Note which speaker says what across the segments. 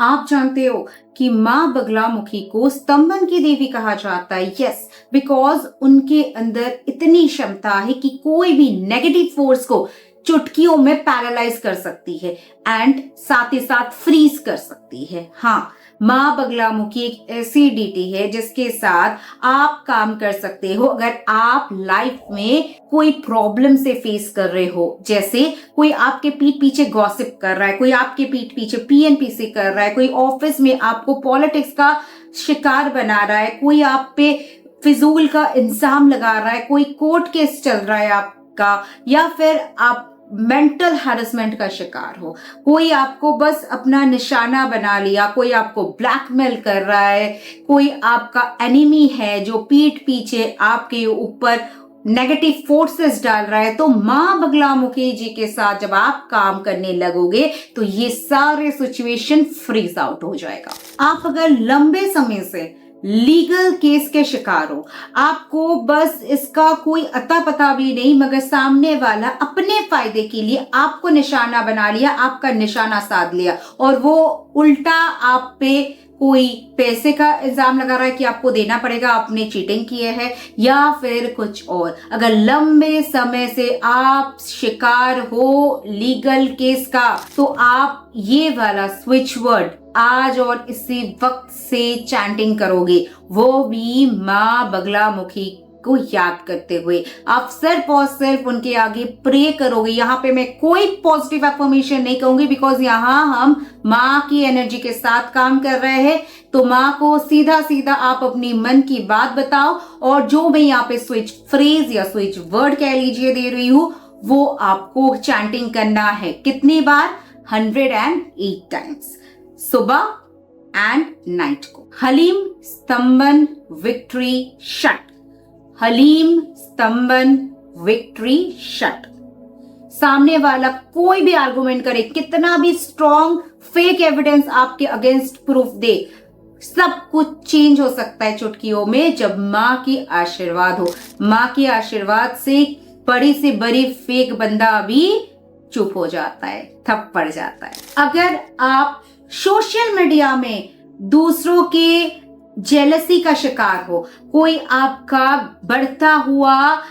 Speaker 1: आप जानते हो कि माँ बगलामुखी को स्तंभन की देवी कहा जाता है? यस, बिकॉज उनके अंदर इतनी क्षमता है कि कोई भी नेगेटिव फोर्स को चुटकियों में पैरालाइज कर सकती है एंड साथ ही साथ फ्रीज कर सकती है। हाँ, माँ बगलामुखी एक ऐसी डीटी है जिसके साथ आप काम कर सकते हो अगर आप लाइफ में कोई प्रॉब्लम से फेस कर रहे हो। जैसे कोई आपके पीठ पीछे गॉसिप कर रहा है, कोई आपके पीठ पीछे पीएनपीसी कर रहा है, कोई ऑफिस में आपको पॉलिटिक्स का शिकार बना रहा है, कोई आप पे फिजूल का इल्जाम लगा रहा है, कोई कोर्ट केस चल रहा है आपका, या फिर आप मेंटल हैरेसमेंट का शिकार हो, कोई आपको बस अपना निशाना बना लिया, कोई आपको ब्लैकमेल कर रहा है, कोई आपका एनिमी है जो पीठ पीछे आपके ऊपर नेगेटिव फोर्सेस डाल रहा है, तो माँ बगलामुखी जी के साथ जब आप काम करने लगोगे तो ये सारे सिचुएशन फ्रीज आउट हो जाएगा। आप अगर लंबे समय से लीगल केस के शिकार हो, आपको बस इसका कोई अता पता भी नहीं, मगर सामने वाला अपने फायदे के लिए आपको निशाना बना लिया, आपका निशाना साध लिया और वो उल्टा आप पे कोई पैसे का इल्जाम लगा रहा है कि आपको देना पड़ेगा, आपने चीटिंग किए है, या फिर कुछ और। अगर लंबे समय से आप शिकार हो लीगल केस का, तो आप ये वाला स्विच वर्ड आज और इसी वक्त से चैंटिंग करोगे, वो भी माँ बगलामुखी को याद करते हुए। आप सिर्फ और सिर्फ उनके आगे प्रे करोगे। यहाँ पे मैं कोई पॉजिटिव अफर्मेशन नहीं कहूंगी, बिकॉज यहाँ हम माँ की एनर्जी के साथ काम कर रहे हैं। तो माँ को सीधा सीधा आप अपनी मन की बात बताओ, और जो मैं यहाँ पे स्विच फ्रेज या स्विच वर्ड कह लीजिए दे रही हूँ, वो आपको चैंटिंग करना है। कितनी बार? 108 टाइम्स, सुबह एंड नाइट को। हलीम स्तंभन विक्ट्री शट, हलीम स्तंभन विक्ट्री शट। सामने वाला कोई भी आर्गुमेंट करे, कितना भी स्ट्रॉन्ग फेक एविडेंस आपके अगेंस्ट प्रूफ दे, सब कुछ चेंज हो सकता है चुटकियों में जब माँ की आशीर्वाद हो। माँ की आशीर्वाद से बड़ी से बड़ी फेक बंदा भी चुप हो जाता है, थप पड़ जाता है। अगर आप सोशल मीडिया में दूसरों के जेलसी का शिकार हो, कोई आपका बढ़ता हुआ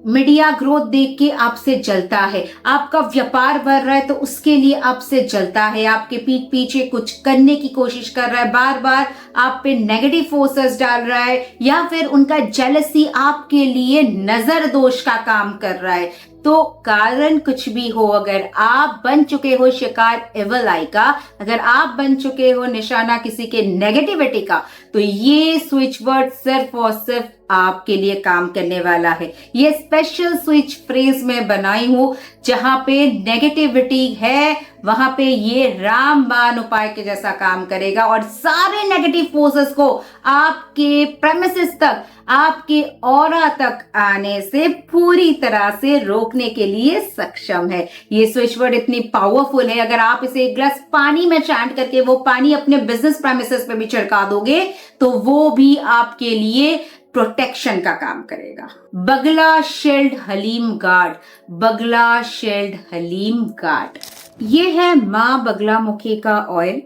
Speaker 1: मीडिया ग्रोथ देख के आपसे जलता है, आपका व्यापार बढ़ रहा है तो उसके लिए आपसे जलता है, आपके पीठ पीछे कुछ करने की कोशिश कर रहा है, बार बार आप पे नेगेटिव फोर्सेस डाल रहा है, या फिर उनका जेलसी आपके लिए नजर दोष का काम कर रहा है, तो कारण कुछ भी हो, अगर आप बन चुके हो शिकार एविल आई का, अगर आप बन चुके हो निशाना किसी के नेगेटिविटी का, तो ये स्विच वर्ड सिर्फ और सिर्फ आपके लिए काम करने वाला है। ये स्पेशल स्विच फ्रेज में बनाई हूं, जहां पे नेगेटिविटी है वहां पे ये रामबाण उपाय के जैसा काम करेगा और सारे नेगेटिव फोर्सेस को आपके प्रेमिसेस तक, आपके ऑरा तक आने से पूरी तरह से रोकने के लिए सक्षम है। ये स्विच वर्ड इतनी पावरफुल है, अगर आप इसे एक ग्लास पानी में चैंट करके वो पानी अपने बिजनेस प्रेमिसेस पे भी छिड़का दोगे तो वो भी आपके लिए प्रोटेक्शन का काम करेगा। बगला शील्ड हलीम गार्ड, बगला शील्ड हलीम गार्ड, ये है माँ बगलामुखी का ऑयल।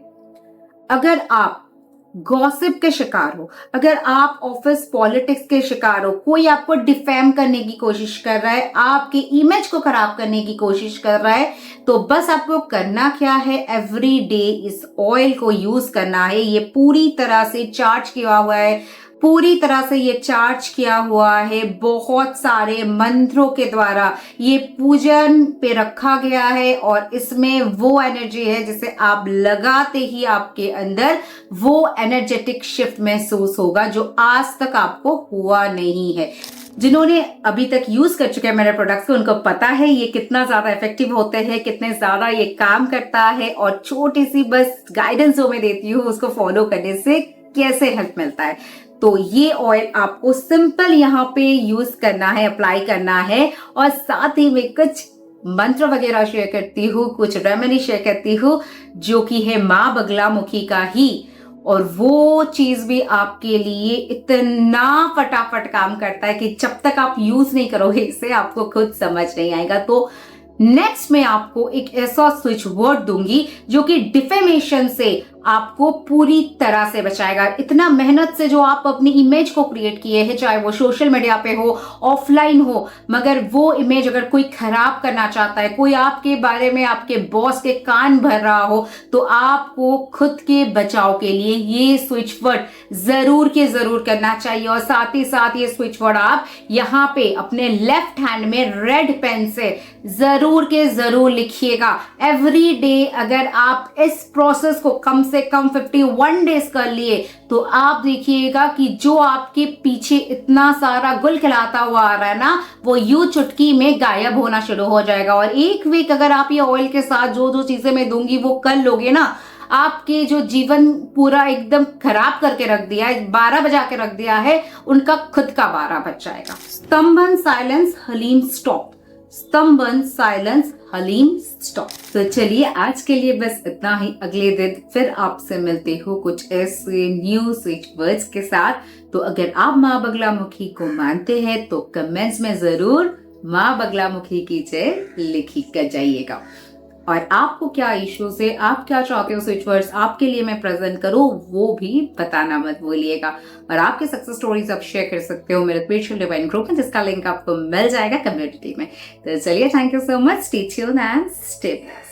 Speaker 1: अगर आप गॉसिप के शिकार हो, अगर आप ऑफिस पॉलिटिक्स के शिकार हो, कोई आपको डिफेम करने की कोशिश कर रहा है, आपके इमेज को खराब करने की कोशिश कर रहा है, तो बस आपको करना क्या है, एवरी डे इस ऑयल को यूज करना है। ये पूरी तरह से चार्ज किया हुआ है, पूरी तरह से ये चार्ज किया हुआ है, बहुत सारे मंत्रों के द्वारा ये पूजन पे रखा गया है, और इसमें वो एनर्जी है जिसे आप लगाते ही आपके अंदर वो एनर्जेटिक शिफ्ट महसूस होगा जो आज तक आपको हुआ नहीं है। जिन्होंने अभी तक यूज कर चुके हैं मेरे प्रोडक्ट्स को, उनको पता है ये कितना ज्यादा इफेक्टिव होते हैं, कितने ज्यादा ये काम करता है, और छोटी सी बस गाइडेंस जो मैं देती हूँ उसको फॉलो करने से कैसे हेल्प मिलता है। तो ये ऑयल आपको सिंपल यहाँ पे यूज करना है, अप्लाई करना है, और साथ ही में कुछ मंत्र वगैरह शेयर करती हूँ, कुछ रेमेडी शेयर करती हूँ जो कि है माँ बगलामुखी का ही, और वो चीज भी आपके लिए इतना फटाफट काम करता है कि जब तक आप यूज नहीं करोगे इसे आपको खुद समझ नहीं आएगा। तो नेक्स्ट मैं आपको एक ऐसा स्विच वर्ड दूंगी जो कि डिफेमेशन से आपको पूरी तरह से बचाएगा। इतना मेहनत से जो आप अपनी इमेज को क्रिएट किए हैं, चाहे वो सोशल मीडिया पे हो, ऑफलाइन हो, मगर वो इमेज अगर कोई खराब करना चाहता है, कोई आपके बारे में आपके बॉस के कान भर रहा हो, तो आपको खुद के बचाव के लिए ये स्विच वर्ड जरूर के जरूर करना चाहिए। और साथ ही साथ ये स्विच वर्ड आप यहाँ पे अपने लेफ्ट हैंड में रेड पेन से जरूर के जरूर लिखिएगा। एवरी डे अगर आप इस प्रोसेस को कम से कम 51 डेज कर लिए, तो आप देखिएगा कि जो आपके पीछे इतना सारा गुल खिलाता हुआ आ रहा है ना, वो यूं चुटकी में गायब होना शुरू हो जाएगा। और एक वीक अगर आप ये ऑयल के साथ जो जो चीजें मैं दूंगी वो कर लोगे ना, आपके जो जीवन पूरा एकदम खराब करके रख दिया है, 12 बजा के रख दिया है, उनका खुद का 12 बज जाएगा। स्तंभन साइलेंस हलीम स्टॉप। स्तंभन साइलेंस हलीम स्टॉप। तो चलिए आज के लिए बस इतना ही। अगले दिन फिर आपसे मिलते हो कुछ ऐसे न्यू स्विच वर्ड्स के साथ। तो अगर आप माँ बगलामुखी को मानते हैं तो कमेंट्स में जरूर माँ बगलामुखी की जय लिखी कर जाइएगा। और आपको क्या इश्यूज है, आप क्या चाहते हो स्विच वर्ड्स आपके लिए मैं प्रेजेंट करूं, वो भी बताना मत भूलिएगा। और आपके सक्सेस स्टोरीज आप शेयर कर सकते हो मेरे स्पिरिचुअल डिवाइन ग्रुप में, जिसका लिंक आपको मिल जाएगा कम्युनिटी में। तो चलिए, thank you so much, stay tuned and stay blessed.